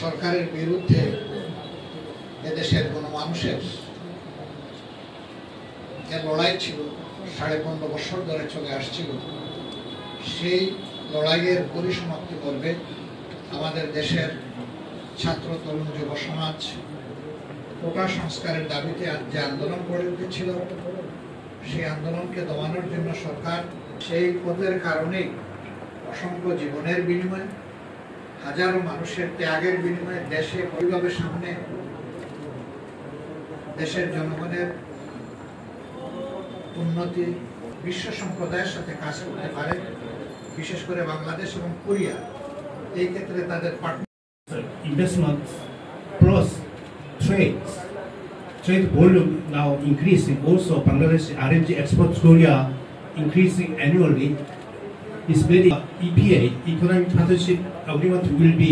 সরকারের বিরুদ্ধে এদেশের গণমানুষের যে লড়াই ছিল 15.5 বছর ধরে চলে আসছিল, সেই লড়াইয়ের পরিসমাপ্তি করবে আমাদের দেশের ছাত্র তরুণ যুব সমাজ কোটা সংস্কারের দাবিতে যে আন্দোলন গড়ে উঠেছিল, সেই আন্দোলনকে দমানোর জন্য সরকার সেই পথের কারণেই অসংখ্য জীবনের বিনিময়ে, হাজারো মানুষের ত্যাগের বিনিময়ে দেশে পরিভাবে সামনে দেশের জনগণের উন্নতি বিশ্ব সম্প্রদায়ের সাথে কাজ করতে পারে, বিশেষ করে বাংলাদেশ এবং কোরিয়া এই ক্ষেত্রে তাদের investment plus trade volume now increasing. Also, Bangladesh RMG exports Korea increasing annually. Is very EPA, Economic Partnership Agreement, will be